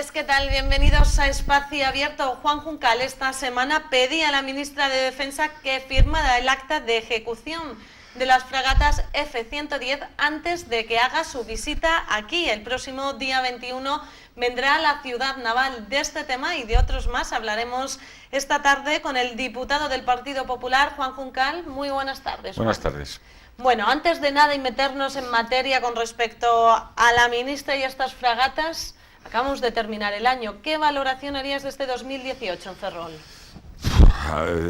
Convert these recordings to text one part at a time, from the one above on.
tardes, ¿qué tal? Bienvenidos a Espacio Abierto. Juan Juncal esta semana pedía a la ministra de Defensa que firmara el acta de ejecución de las fragatas F-110 antes de que haga su visita aquí. El próximo día 21 vendrá a la ciudad naval. De este tema y de otros más hablaremos esta tarde con el diputado del Partido Popular, Juan Juncal. Muy buenas tardes, Juan. Buenas tardes. Bueno, antes de nada y meternos en materia con respecto a la ministra y a estas fragatas, acabamos de terminar el año. ¿Qué valoración harías de este 2018 en Ferrol?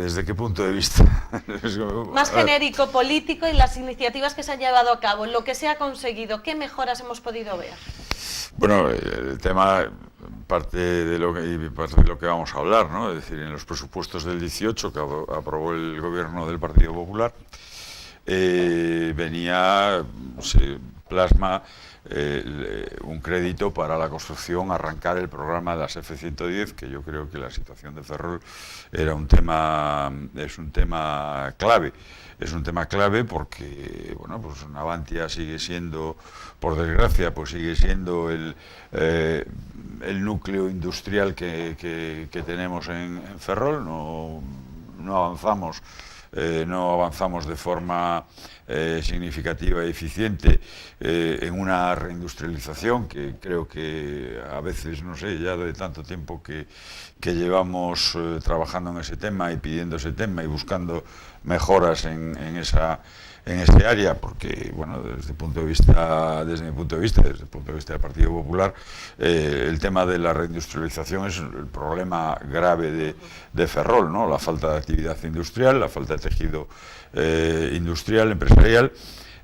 ¿Desde qué punto de vista? Más genérico, político y las iniciativas que se han llevado a cabo, lo que se ha conseguido, ¿qué mejoras hemos podido ver? Bueno, el tema parte de lo que vamos a hablar, ¿no? Es decir, en los presupuestos del 18 que aprobó el gobierno del Partido Popular, se plasma un crédito para la construcción, arrancar el programa de las F-110, que yo creo que la situación de Ferrol es un tema clave. Es un tema clave porque, bueno, pues Navantia sigue siendo, por desgracia, pues sigue siendo el núcleo industrial que tenemos en Ferrol. No avanzamos. No avanzamos de forma significativa y eficiente en una reindustrialización que creo que a veces, no sé, ya de tanto tiempo que llevamos trabajando en ese tema y pidiendo ese tema y buscando mejoras en ese área, porque, bueno, desde mi punto de vista, desde el punto de vista del Partido Popular, el tema de la reindustrialización es el problema grave de Ferrol, ¿no? La falta de actividad industrial, la falta de tejido industrial, empresarial,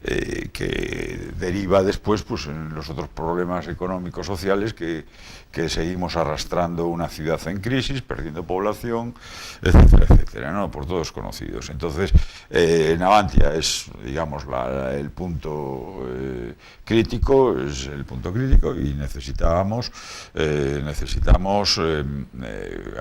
que deriva después pues en los otros problemas económicos sociales que seguimos arrastrando una ciudad en crisis, perdiendo población, etcétera, etcétera, ¿no? Por todos conocidos. Entonces, Navantia es, digamos, el punto crítico, y necesitamos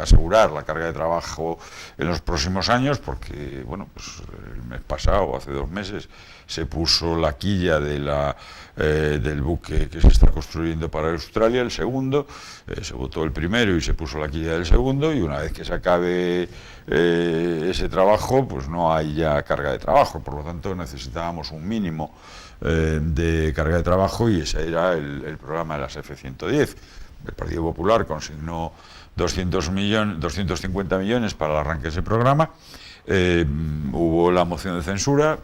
asegurar la carga de trabajo en los próximos años, porque, bueno, pues el mes pasado, hace 2 meses, se puso la quilla del buque que se está construyendo para Australia, el segundo, se votó el primero y se puso la quilla del segundo, y una vez que se acabe ese trabajo, pues no hay ya carga de trabajo. Por lo tanto, necesitábamos un mínimo de carga de trabajo, y ese era el programa de las F-110. El Partido Popular consignó 250 millones para el arranque de ese programa. Hubo la moción de censura,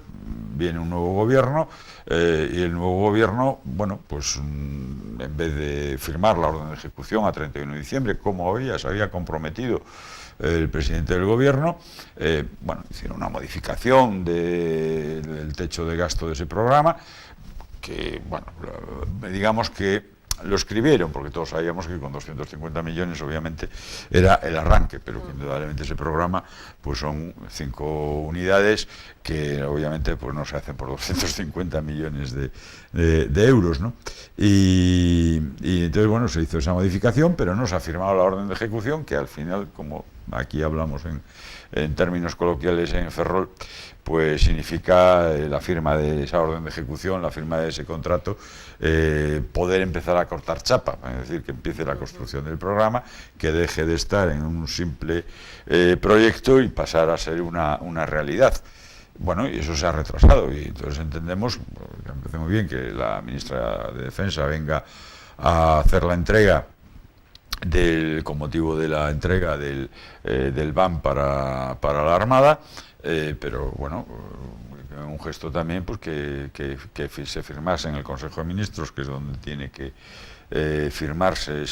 viene un nuevo gobierno, y el nuevo gobierno, bueno, pues en vez de firmar la orden de ejecución a 31 de diciembre, como se había comprometido el presidente del gobierno, bueno, hicieron una modificación del techo de gasto de ese programa, que, bueno, digamos que lo escribieron, porque todos sabíamos que con 250 millones obviamente era el arranque, pero que indudablemente ese programa pues son 5 unidades que obviamente pues no se hacen por 250 millones de euros, ¿no? Y entonces, bueno, se hizo esa modificación, pero no se ha firmado la orden de ejecución, que al final, como aquí hablamos en términos coloquiales en Ferrol, pues significa la firma de esa orden de ejecución, la firma de ese contrato, poder empezar a cortar chapa, es decir, que empiece la construcción del programa, que deje de estar en un simple proyecto y pasar a ser una realidad. Bueno, y eso se ha retrasado, y entonces entendemos, que me parece muy bien que la ministra de Defensa venga a hacer la entrega con motivo de la entrega del BAM para la Armada, pero bueno, un gesto también pues que se firmase en el Consejo de Ministros, que es donde tiene que firmarse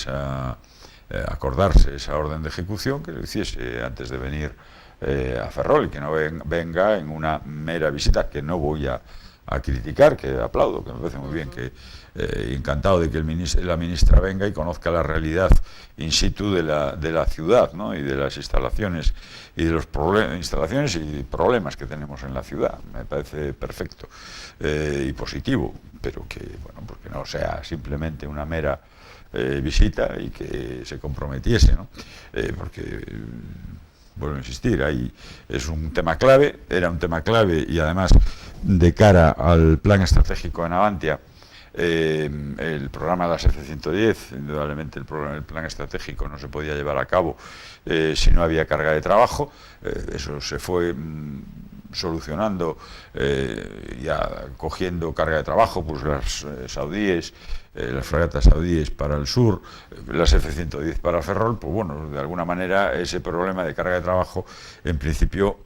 acordarse esa orden de ejecución, que lo hiciese antes de venir a Ferrol, y que no venga en una mera visita, que no voy a criticar, que aplaudo, que me parece muy bien, que encantado de que la ministra venga y conozca la realidad in situ de la ciudad, ¿no? Y de las instalaciones y de los instalaciones y problemas que tenemos en la ciudad. Me parece perfecto y positivo, pero que, bueno, porque no sea simplemente una mera visita, y que se comprometiese, ¿no? Porque vuelvo a insistir, ahí es un tema clave, era un tema clave, y además de cara al plan estratégico de Navantia, El programa de las F-110, indudablemente el plan estratégico no se podía llevar a cabo si no había carga de trabajo. Eso se fue solucionando, ya cogiendo carga de trabajo, pues las saudíes, las fragatas saudíes para el sur, las F-110 para Ferrol. Pues bueno, de alguna manera ese problema de carga de trabajo en principio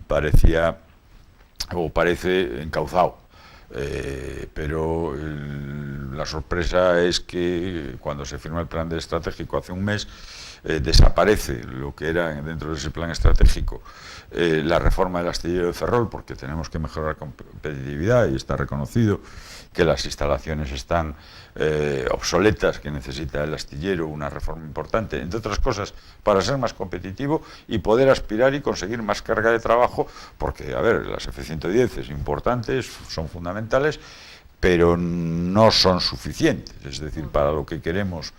parecía o parece encauzado. Pero la sorpresa es que cuando se firma el plan estratégico hace un mes, desaparece lo que era dentro de ese plan estratégico la reforma del astillero de Ferrol, porque tenemos que mejorar competitividad y está reconocido que las instalaciones están obsoletas, que necesita el astillero una reforma importante, entre otras cosas, para ser más competitivo y poder aspirar y conseguir más carga de trabajo, porque, a ver, las F-110 es importantes, son fundamentales, pero no son suficientes. Es decir, para lo que queremos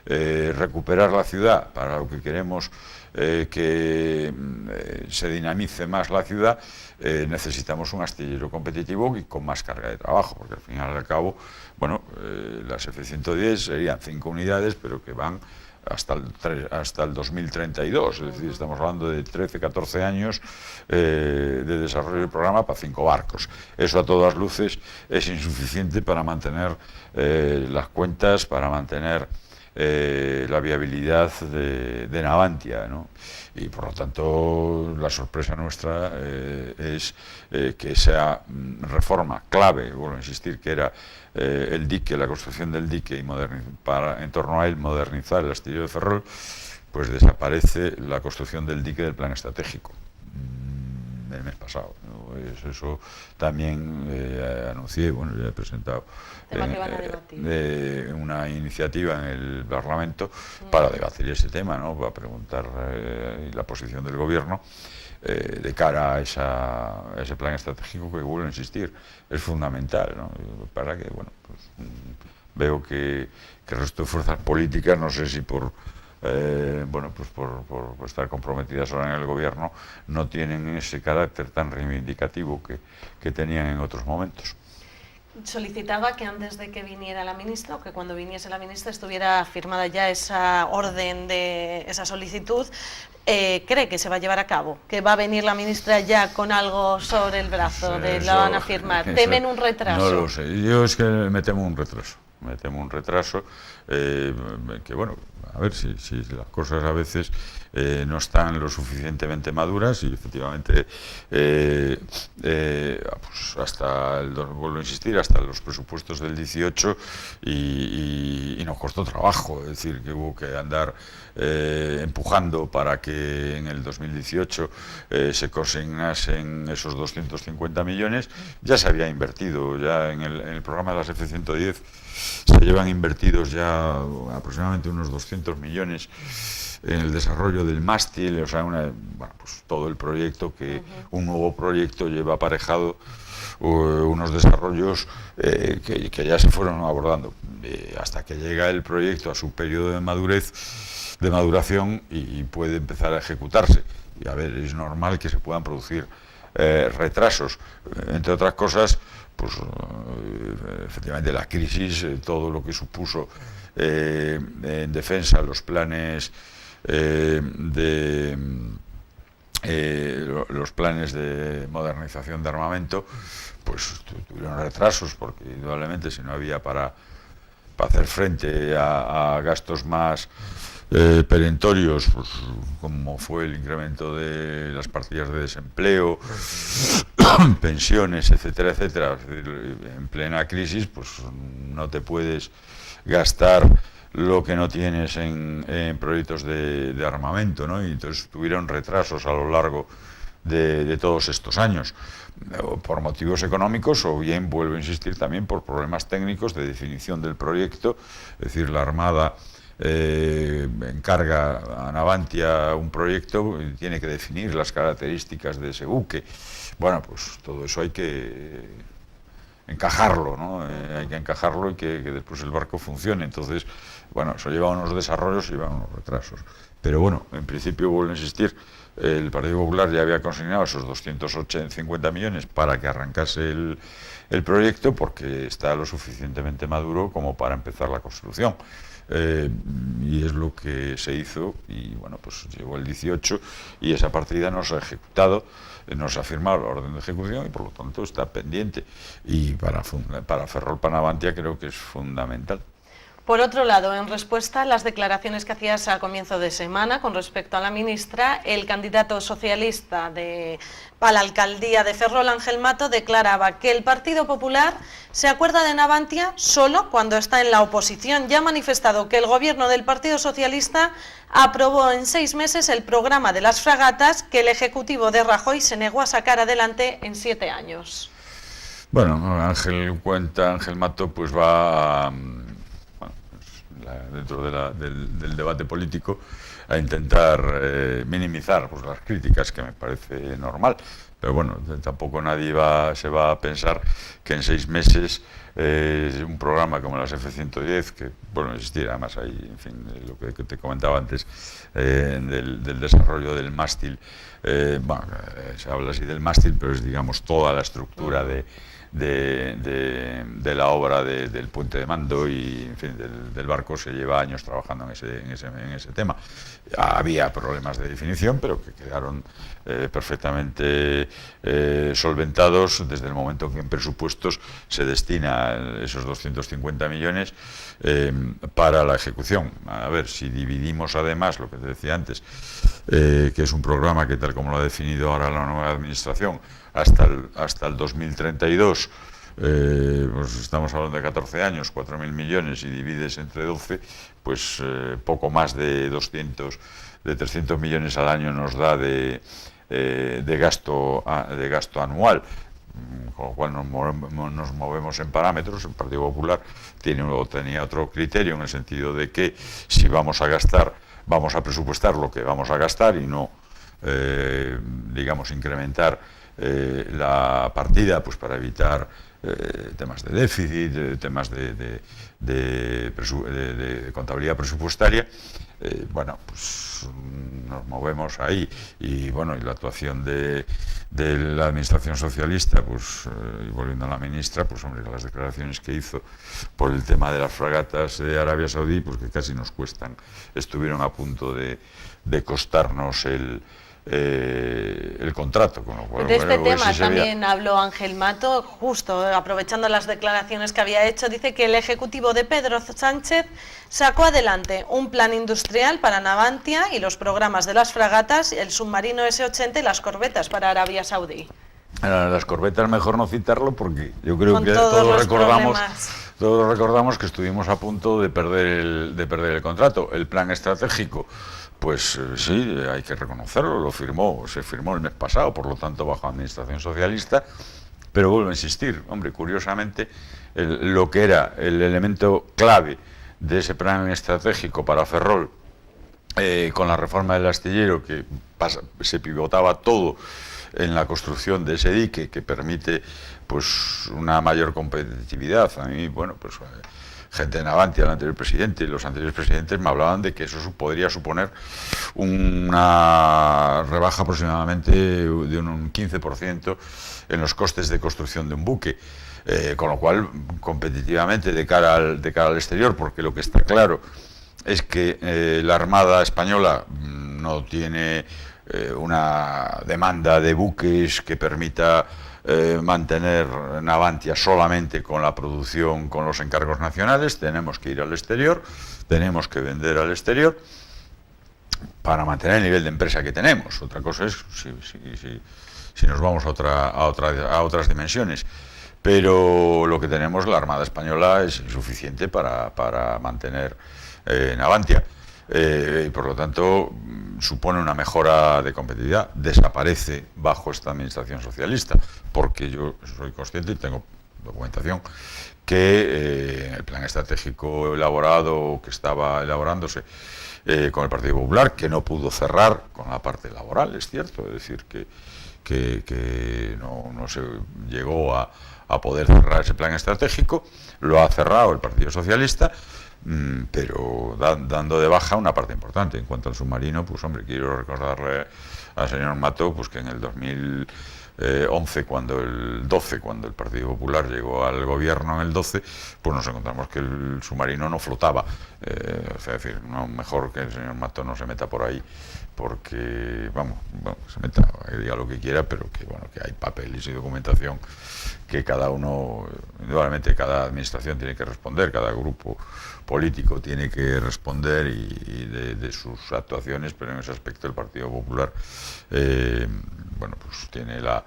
recuperar la ciudad, para lo que queremos que se dinamice más la ciudad, necesitamos un astillero competitivo y con más carga de trabajo, porque al fin y al cabo, bueno, las F-110 serían 5 unidades, pero que van hasta el 2032, es decir, estamos hablando de 13, 14 años de desarrollo del programa para 5 barcos. Eso a todas luces es insuficiente para mantener las cuentas, para mantener la viabilidad de Navantia, ¿no? Y por lo tanto la sorpresa nuestra es que esa reforma clave, vuelvo a insistir, que era el dique, la construcción del dique y en torno a él modernizar el astillero de Ferrol, pues desaparece la construcción del dique del plan estratégico el mes pasado, ¿no? Eso también anuncié, bueno, ya he presentado una iniciativa en el Parlamento para debatir ese tema, ¿no? Para preguntar la posición del Gobierno de cara a ese plan estratégico, que, vuelvo a insistir, es fundamental, ¿no? Para que, bueno, pues veo que el resto de fuerzas políticas, no sé si por estar comprometidas ahora en el Gobierno, no tienen ese carácter tan reivindicativo que tenían en otros momentos. Solicitaba que antes de que viniera la ministra, o que cuando viniese la ministra estuviera firmada ya esa orden de esa solicitud. ¿Cree que se va a llevar a cabo? ¿Que va a venir la ministra ya con algo sobre el brazo? ¿La van a firmar? ¿Temen un retraso? No lo sé. Yo es que me temo un retraso. Que bueno, a ver si las cosas a veces no están lo suficientemente maduras, y efectivamente pues vuelvo a insistir, hasta los presupuestos del 18 y nos costó trabajo, es decir, que hubo que andar empujando para que en el 2018 se consignasen esos 250 millones. Ya se había invertido, ya en el programa de las F-110 se llevan invertidos ya aproximadamente unos 200 millones en el desarrollo del mástil, o sea, pues todo el proyecto, que un nuevo proyecto lleva aparejado unos desarrollos que ya se fueron abordando, hasta que llega el proyecto a su periodo de maduración y puede empezar a ejecutarse. Y a ver, es normal que se puedan producir retrasos, entre otras cosas, pues efectivamente la crisis, todo lo que supuso en defensa, los planes los planes de modernización de armamento, pues tuvieron retrasos, porque indudablemente, si no había para hacer frente a gastos más perentorios, pues, como fue el incremento de las partidas de desempleo, pensiones, etcétera, etcétera. Es decir, en plena crisis, pues no te puedes gastar lo que no tienes en proyectos de armamento, ¿no? Y entonces tuvieron retrasos a lo largo de todos estos años, por motivos económicos, o bien, vuelvo a insistir, también por problemas técnicos de definición del proyecto. Es decir, la Armada encarga a Navantia un proyecto y tiene que definir las características de ese buque. Bueno, pues todo eso hay que encajarlo, ¿no? Hay que encajarlo y que después el barco funcione. Entonces, Bueno, eso lleva unos desarrollos y lleva unos retrasos. Pero bueno, en principio, vuelvo a insistir, el Partido Popular ya había consignado esos 250 millones para que arrancase el proyecto, porque está lo suficientemente maduro como para empezar la construcción. Y es lo que se hizo, y bueno, pues llegó el 18 y esa partida no se ha ejecutado, no se ha firmado la orden de ejecución y por lo tanto está pendiente. Y para Ferrol-Navantia creo que es fundamental. Por otro lado, en respuesta a las declaraciones que hacías a comienzo de semana con respecto a la ministra, el candidato socialista para la alcaldía de Ferrol, Ángel Mato, declaraba que el Partido Popular se acuerda de Navantia solo cuando está en la oposición. Ya ha manifestado que el gobierno del Partido Socialista aprobó en 6 meses el programa de las fragatas que el ejecutivo de Rajoy se negó a sacar adelante en 7 años. Bueno, Ángel Mato pues va dentro del debate político a intentar minimizar pues las críticas, que me parece normal, pero bueno, tampoco nadie se va a pensar que en 6 meses un programa como las F-110, que bueno, existirá además ahí, en fin, lo que te comentaba antes del desarrollo del mástil, bueno, se habla así del mástil, pero es, digamos, toda la estructura de la obra del puente de mando y, en fin, del barco. Se lleva años trabajando en ese tema. Había problemas de definición, pero que quedaron perfectamente solventados desde el momento que en presupuestos se destina esos 250 millones para la ejecución. A ver, si dividimos además lo que te decía antes, que es un programa que, tal como lo ha definido ahora la nueva administración, hasta el 2032, pues estamos hablando de 14 años, 4.000 millones, y divides entre 12, pues poco más de 300 millones al año nos da de gasto anual, con lo cual nos movemos en parámetros. El Partido Popular tenía otro criterio, en el sentido de que si vamos a gastar, vamos a presupuestar lo que vamos a gastar y no, digamos, incrementar la partida, pues para evitar temas de déficit, temas de contabilidad presupuestaria. Bueno, pues nos movemos ahí, y bueno, y la actuación de la administración socialista, pues y volviendo a la ministra, pues hombre, las declaraciones que hizo por el tema de las fragatas de Arabia Saudí, pues que casi nos cuestan, estuvieron a punto de costarnos el contrato, con lo cual, de este tema también habló Ángel Mato, justo aprovechando las declaraciones que había hecho. Dice que el ejecutivo de Pedro Sánchez sacó adelante un plan industrial para Navantia y los programas de las fragatas, el submarino S-80 y las corbetas para Arabia Saudí. Las corbetas mejor no citarlo, porque yo creo que todos recordamos que estuvimos a punto de perder el contrato. El plan estratégico, pues sí, hay que reconocerlo, se firmó el mes pasado, por lo tanto bajo administración socialista, pero vuelvo a insistir, hombre, curiosamente, lo que era el elemento clave de ese plan estratégico para Ferrol, con la reforma del astillero, que se pivotaba todo en la construcción de ese dique que permite pues una mayor competitividad. A mí, bueno, pues gente de Navantia, el anterior presidente y los anteriores presidentes me hablaban de que eso podría suponer una rebaja aproximadamente de un 15% en los costes de construcción de un buque, con lo cual, competitivamente de cara al exterior, porque lo que está claro es que la Armada Española no tiene una demanda de buques que permita mantener Navantia solamente con la producción, con los encargos nacionales. Tenemos que ir al exterior, tenemos que vender al exterior para mantener el nivel de empresa que tenemos. Otra cosa es si nos vamos a otras dimensiones, pero lo que tenemos, la Armada Española, es insuficiente para mantener Navantia. Y por lo tanto supone una mejora de competitividad. Desaparece bajo esta administración socialista, porque yo soy consciente y tengo documentación que el plan estratégico elaborado, que estaba elaborándose con el Partido Popular, que no pudo cerrar con la parte laboral, es cierto, es decir, que no se llegó a poder cerrar ese plan estratégico, lo ha cerrado el Partido Socialista. pero dando de baja una parte importante. En cuanto al submarino, pues hombre, quiero recordarle al señor Mato pues que en el 2011, cuando el Partido Popular llegó al gobierno en el 12, pues nos encontramos que el submarino no flotaba. O sea, es decir, no, mejor que el señor Mato no se meta por ahí, porque, vamos, se meta, que diga lo que quiera, pero que, bueno, que hay papeles y documentación que cada uno, indudablemente cada administración tiene que responder, cada grupo político tiene que responder y de sus actuaciones, pero en ese aspecto el Partido Popular bueno, pues tiene la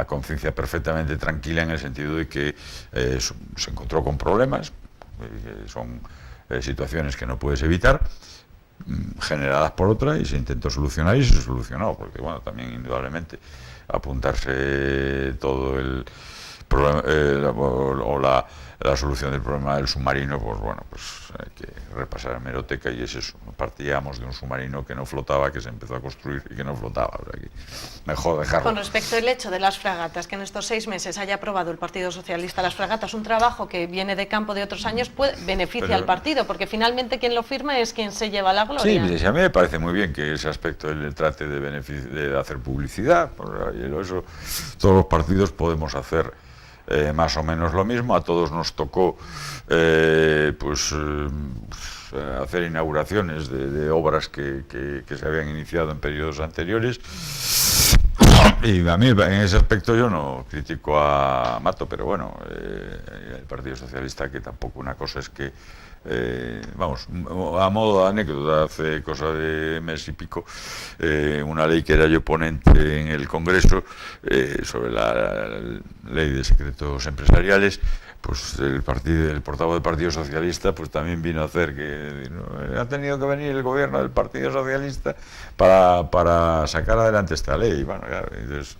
conciencia perfectamente tranquila, en el sentido de que se encontró con problemas, que son situaciones que no puedes evitar, generadas por otra, y se intentó solucionar y se solucionó, porque bueno, también indudablemente apuntarse todo el problema la solución del problema del submarino, pues bueno, pues hay que repasar la hemeroteca, y es eso. Partíamos de un submarino que no flotaba, que se empezó a construir y que no flotaba. O sea, que mejor dejarlo. Con respecto al hecho de las fragatas, que en estos 6 meses haya aprobado el Partido Socialista las fragatas, un trabajo que viene de campo de otros años, beneficia al partido, porque finalmente quien lo firma es quien se lleva la gloria. Sí, a mí me parece muy bien que ese aspecto él trate de hacer publicidad. Eso, todos los partidos podemos hacer más o menos lo mismo. A todos nos tocó hacer inauguraciones de obras que se habían iniciado en periodos anteriores, y a mí en ese aspecto yo no critico a Mato, pero bueno, el Partido Socialista, que tampoco, una cosa es que vamos, a modo de anécdota, hace cosa de mes y pico, una ley que era yo ponente en el Congreso sobre la ley de secretos empresariales, pues el portavoz del Partido Socialista pues también vino a hacer que ha tenido que venir el gobierno del Partido Socialista para sacar adelante esta ley. Bueno, claro, entonces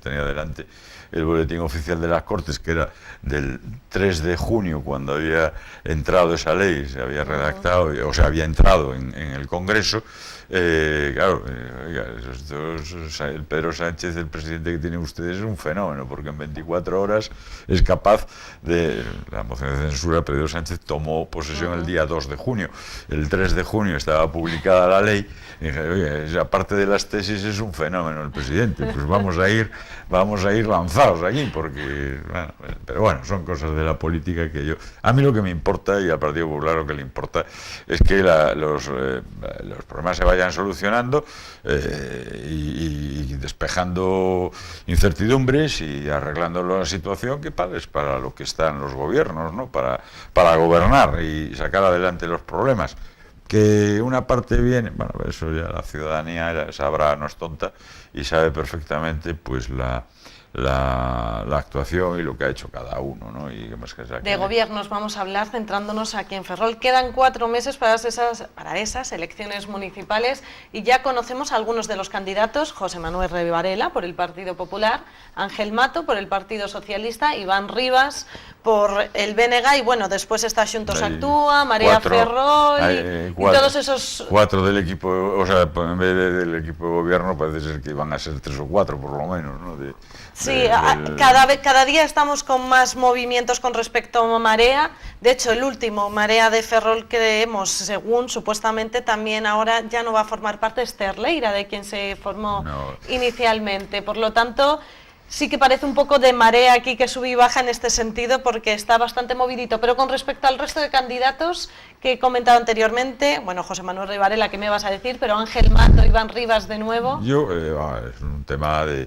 tenía delante el boletín oficial de las Cortes, que era del 3 de junio, cuando había entrado esa ley, se había redactado, o sea, había entrado en el Congreso. Claro, el Pedro Sánchez, el presidente que tienen ustedes, es un fenómeno, porque en 24 horas es capaz de... La moción de censura, Pedro Sánchez tomó posesión el día 2 de junio. El 3 de junio estaba publicada la ley, y dije, oye, aparte de las tesis, es un fenómeno el presidente, pues vamos a ir lanzados aquí, porque... Bueno, pero bueno, son cosas de la política que yo... A mí lo que me importa, y al Partido Popular lo que le importa, es que los problemas se vayan solucionando y despejando incertidumbres y arreglando la situación, que es para lo que están los gobiernos, ¿no? Para gobernar y sacar adelante los problemas. Que una parte viene, bueno, eso ya la ciudadanía sabrá, no es tonta, y sabe perfectamente pues la actuación y lo que ha hecho cada uno, ¿no? Y más que de gobiernos vamos a hablar, centrándonos aquí en Ferrol. Quedan 4 meses para esas elecciones municipales, y ya conocemos a algunos de los candidatos: José Manuel Varela por el Partido Popular, Ángel Mato por el Partido Socialista, Iván Rivas por el BNG, y bueno, después está Xuntos Actúa, Marea Ferrol y todos esos... 4 del equipo, o sea, en vez del equipo de gobierno parece ser que van a ser 3 o 4 por lo menos, ¿no? Sí, cada día estamos con más movimientos con respecto a Marea. De hecho, el último, Marea de Ferrol, creemos, según supuestamente también ahora ya no va a formar parte Esther Leira, de quien se formó inicialmente. Por lo tanto, sí que parece un poco de marea aquí, que sube y baja en este sentido, porque está bastante movidito. Pero con respecto al resto de candidatos que he comentado anteriormente, bueno, José Manuel Varela, ¿qué me vas a decir? Pero Ángel Mato, Iván Rivas de nuevo. Es un tema de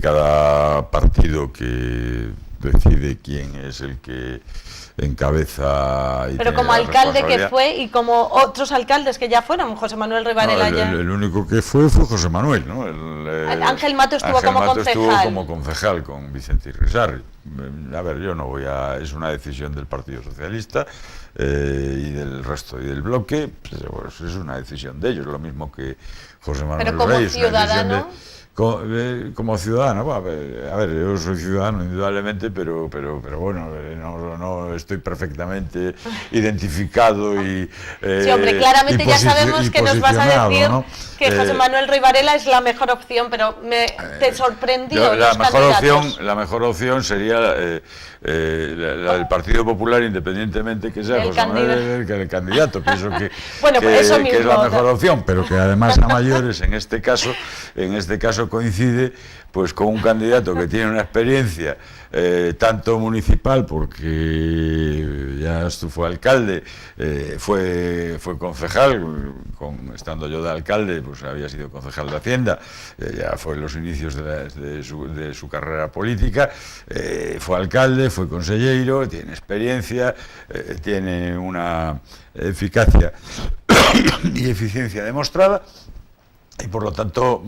cada partido, que decide quién es el que encabeza. Pero como alcalde que fue, y como otros alcaldes que ya fueron, José Manuel Varela ya... El único que fue José Manuel, ¿no? Ángel Mato estuvo como concejal con Vicente Irisarri. A ver, yo no voy a... Es una decisión del Partido Socialista y del resto y del bloque, pues es una decisión de ellos, lo mismo que José Manuel Pero como Rey, ciudadano... Como ciudadano, a ver, yo soy ciudadano indudablemente, pero bueno, no estoy perfectamente identificado y sí, hombre, claramente ya sabemos que nos vas a decir, ¿no?, que José Manuel Ruiz Varela es la mejor opción, pero te sorprendió la los mejor candidatos. la mejor opción sería la del Partido Popular, independientemente que sea José Manuel el candidato. Pienso que, bueno, que, eso mismo, que es la mejor opción, pero que además a mayores en este caso coincide pues con un candidato que tiene una experiencia tanto municipal, porque ya fue alcalde, fue concejal, estando yo de alcalde, pues había sido concejal de Hacienda, ya fue en los inicios de su carrera política, fue alcalde, fue consejero, tiene experiencia, tiene una eficacia y eficiencia demostrada. Y por lo tanto,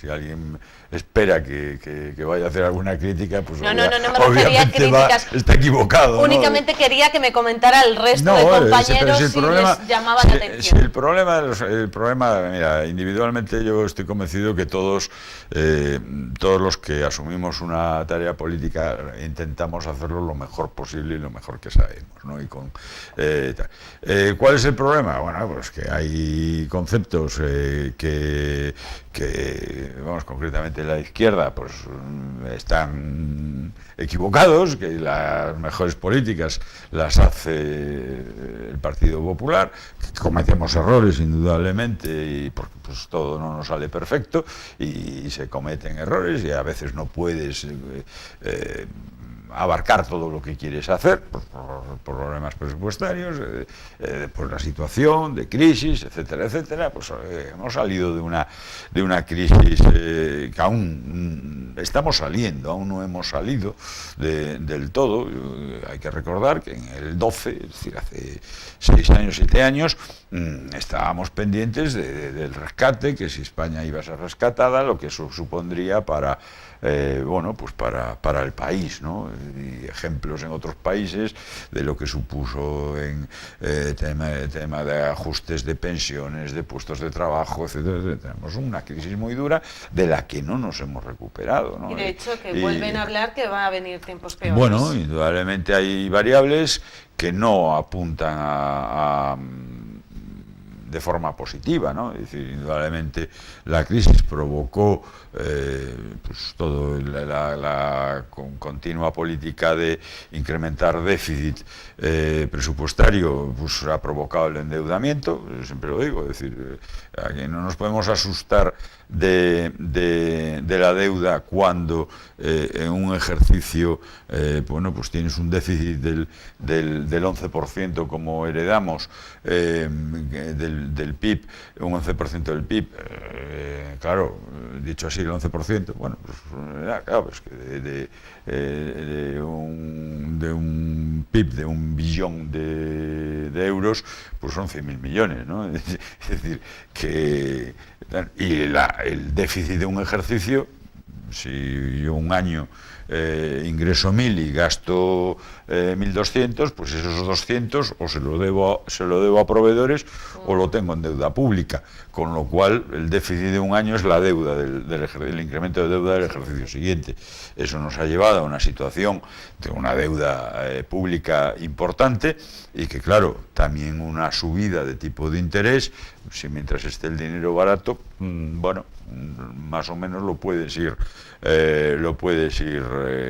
si alguien espera que vaya a hacer alguna crítica, pues no me refería a críticas. Está equivocado. Únicamente quería que me comentara el resto de compañeros si les llamaba la atención. El problema, mira, individualmente yo estoy convencido que todos los que asumimos una tarea política intentamos hacerlo lo mejor posible y lo mejor que sabemos, ¿no? Y ¿cuál es el problema? Bueno, pues que hay conceptos que vamos, concretamente la izquierda, pues están equivocados, que las mejores políticas las hace el Partido Popular, que cometemos errores indudablemente, y porque pues todo no nos sale perfecto y se cometen errores y a veces no puedes abarcar todo lo que quieres hacer por problemas presupuestarios, por la situación de crisis, etcétera, etcétera. Pues hemos salido de una crisis que aún estamos saliendo, aún no hemos salido del todo. Hay que recordar que en el 12, es decir, hace 6 años, 7 años, estábamos pendientes del rescate, que si España iba a ser rescatada, lo que eso supondría para el país, ¿no? Y ejemplos en otros países de lo que supuso en tema de ajustes de pensiones, de puestos de trabajo, etcétera. Tenemos una crisis muy dura de la que no nos hemos recuperado, ¿no? Y de hecho que vuelven a hablar que va a venir tiempos peores. Bueno, indudablemente hay variables que no apuntan de forma positiva, ¿no? Es decir, indudablemente la crisis provocó pues todo la continua política de incrementar déficit presupuestario, pues ha provocado el endeudamiento, siempre lo digo, es decir, aquí no nos podemos asustar de la deuda cuando en un ejercicio pues tienes un déficit del 11% como heredamos, del PIB, un 11% del PIB, claro, dicho así el 11%, bueno, pues claro, pues que de un PIB de 1 billón de euros, pues son 100.000 millones, ¿no? Es decir, que el déficit de un ejercicio, si yo un año ingreso 1.000 y gasto 1.200, pues esos 200 o se lo debo a proveedores o lo tengo en deuda pública, con lo cual el déficit de un año es la deuda del incremento de deuda del ejercicio siguiente. Eso nos ha llevado a una situación de una deuda pública importante y que, claro, también una subida de tipo de interés, si mientras esté el dinero barato, bueno, más o menos lo puedes ir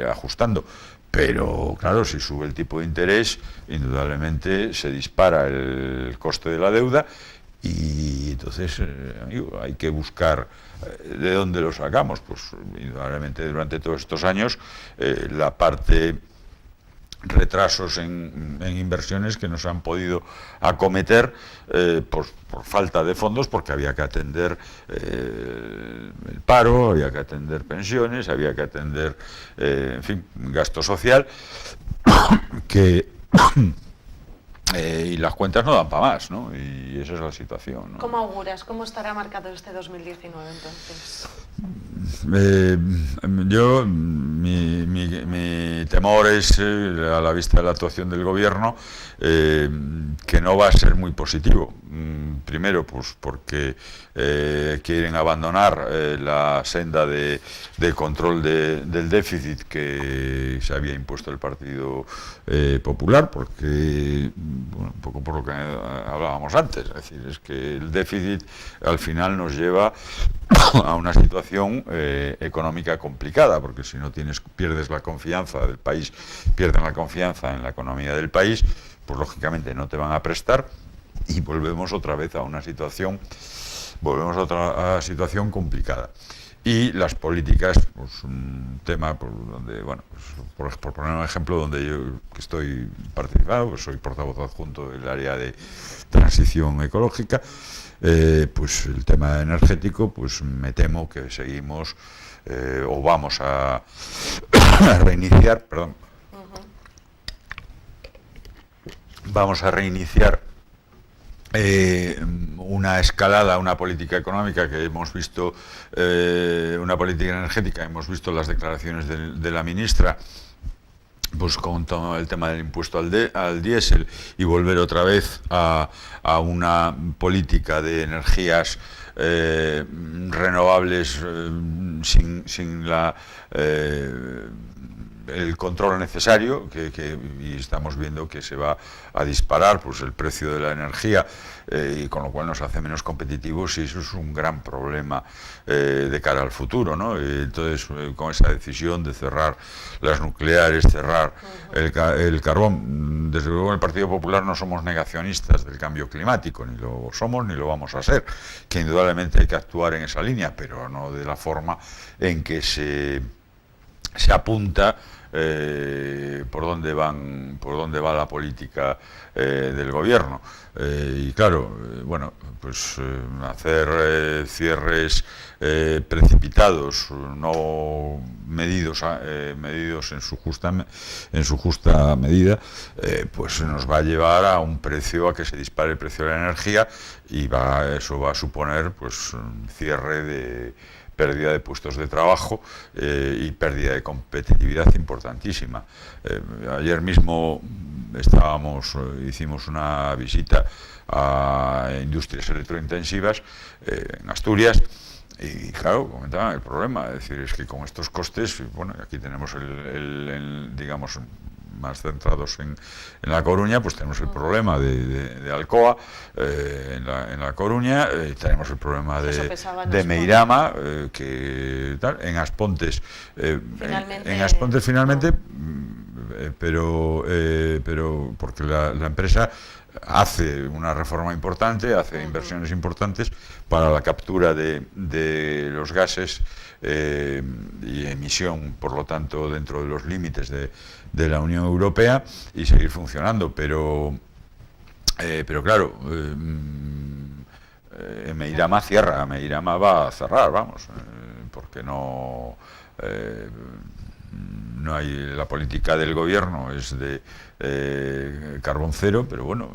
ajustando. Pero claro, si sube el tipo de interés, indudablemente se dispara el coste de la deuda y entonces, amigo, hay que buscar de dónde lo sacamos. Pues indudablemente durante todos estos años la parte retrasos en inversiones que nos han podido acometer por falta de fondos, porque había que atender el paro, había que atender pensiones, había que atender, en fin, gasto social, que y las cuentas no dan para más, ¿no? Y esa es la situación, ¿no? ¿Cómo auguras? ¿Cómo estará marcado este 2019 entonces? Mi temor es, a la vista de la actuación del gobierno, que no va a ser muy positivo. primero, pues porque quieren abandonar la senda de control del déficit que se había impuesto el Partido Popular, porque, bueno, un poco por lo que hablábamos antes, es decir, es que el déficit al final nos lleva a una situación económica complicada, porque si no pierdes la confianza del país, pierden la confianza en la economía del país, pues lógicamente no te van a prestar y volvemos otra vez a una situación, complicada. Y las políticas, pues un tema por donde, bueno, pues, por poner un ejemplo, donde yo que estoy participando, pues soy portavoz adjunto del área de transición ecológica, pues el tema energético, pues me temo que seguimos o vamos a reiniciar, perdón, vamos a reiniciar una escalada, una política económica que hemos visto, una política energética, hemos visto las declaraciones de la ministra, pues con todo el tema del impuesto al diésel, y volver otra vez a una política de energías renovables sin el control necesario, y estamos viendo que se va a disparar pues el precio de la energía, y con lo cual nos hace menos competitivos, y eso es un gran problema de cara al futuro, ¿no? Entonces, con esa decisión de cerrar las nucleares, cerrar el carbón, desde luego en el Partido Popular no somos negacionistas del cambio climático, ni lo somos ni lo vamos a ser, que indudablemente hay que actuar en esa línea, pero no de la forma en que se apunta por dónde va la política del gobierno, y claro, bueno, pues hacer cierres precipitados, no medidos en su justa medida, pues nos va a llevar a a que se dispare el precio de la energía, y eso va a suponer pues un cierre de pérdida de puestos de trabajo y pérdida de competitividad importantísima. Ayer mismo hicimos una visita a industrias electrointensivas en Asturias, y claro, comentaban el problema, es decir, es que con estos costes, bueno, aquí tenemos digamos, más centrados en La Coruña, pues tenemos el problema de Alcoa en La Coruña, tenemos el problema de Meirama, que tal, en Aspontes finalmente, pero porque la empresa hace una reforma importante, hace inversiones importantes para la captura de los gases y emisión, por lo tanto, dentro de los límites de la Unión Europea, y seguir funcionando, pero claro, Meirama va a cerrar, vamos, porque no hay, la política del gobierno es de carbón cero, pero bueno,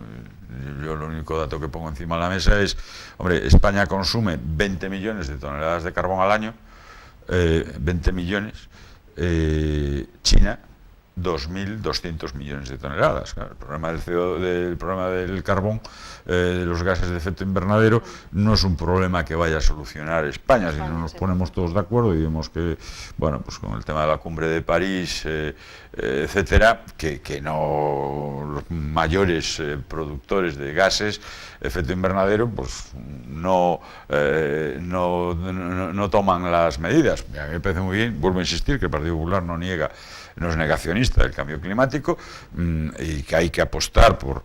yo el único dato que pongo encima de la mesa es, hombre, España consume 20 millones de toneladas de carbón al año, 20 millones, China 2.200 millones de toneladas. Claro, el problema del carbón, de los gases de efecto invernadero, no es un problema que vaya a solucionar España, si no nos ponemos todos de acuerdo y vemos que, bueno, pues con el tema de la cumbre de París, etcétera, que no, los mayores productores de gases de efecto invernadero, pues no toman las medidas. A mí me parece muy bien, vuelvo a insistir, que el Partido Popular no es negacionista del cambio climático, y que hay que apostar por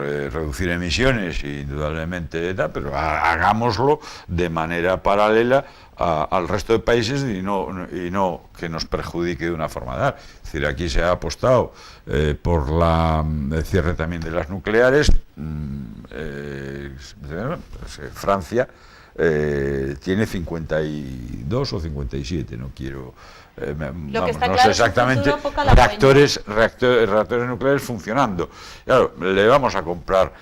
reducir emisiones, indudablemente, pero hagámoslo de manera paralela al resto de países, y no que nos perjudique de una forma de dar. Es decir, aquí se ha apostado por el cierre también de las nucleares. Francia tiene 52 o 57, no quiero... no sé exactamente, reactores nucleares funcionando. Claro, le vamos a comprar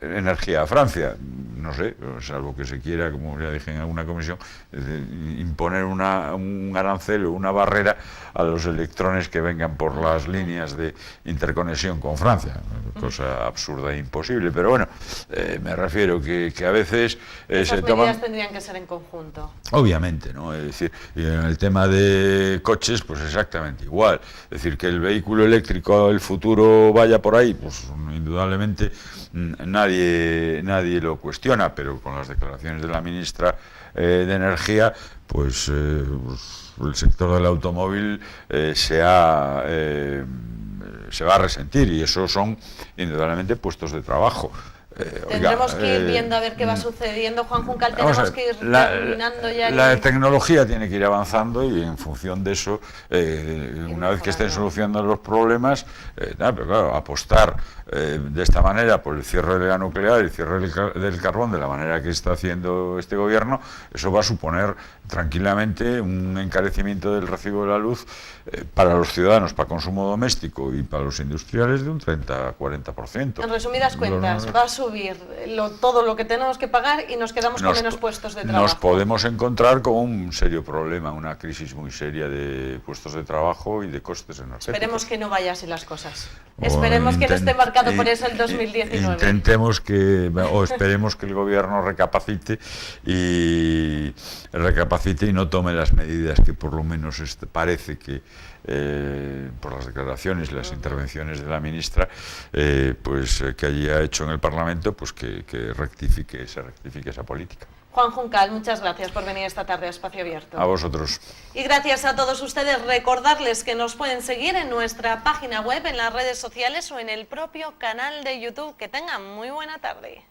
energía a Francia, no sé, salvo que se quiera, como ya dije en alguna comisión, imponer un arancel o una barrera a los electrones que vengan por las líneas de interconexión con Francia. cosa absurda e imposible, pero bueno, me refiero que a veces esas se toman... medidas tendrían que ser en conjunto. Obviamente, ¿no? Es decir, y en el tema de coches, pues exactamente igual. Es decir, que el vehículo eléctrico del futuro vaya por ahí, pues indudablemente nadie lo cuestiona, pero con las declaraciones de la ministra de Energía, pues el sector del automóvil se va a resentir, y eso son indudablemente puestos de trabajo. Tendremos que ir viendo a ver qué va sucediendo, Juan Juncal, tenemos que ir terminando ya. La tecnología tiene que ir avanzando, y en función de eso, una vez que estén solucionando los problemas, pero claro, apostar de esta manera por el cierre de la nuclear, el cierre del carbón, de la manera que está haciendo este gobierno, eso va a suponer tranquilamente un encarecimiento del recibo de la luz para los ciudadanos, para consumo doméstico, y para los industriales de un 30-40%. En resumidas cuentas, va a subir todo lo que tenemos que pagar y nos quedamos con menos puestos de trabajo. Nos podemos encontrar con un serio problema, una crisis muy seria de puestos de trabajo y de costes energéticos. Esperemos que no vaya así las cosas. Esperemos que no esté marcado por eso el 2019. Intentemos esperemos que el gobierno recapacite y no tome las medidas que por lo menos parece que por las declaraciones y las intervenciones de la ministra que haya hecho en el Parlamento, pues que se rectifique esa política. Juan Juncal, muchas gracias por venir esta tarde a Espacio Abierto. A vosotros. Y gracias a todos ustedes. Recordarles que nos pueden seguir en nuestra página web, en las redes sociales o en el propio canal de YouTube. Que tengan muy buena tarde.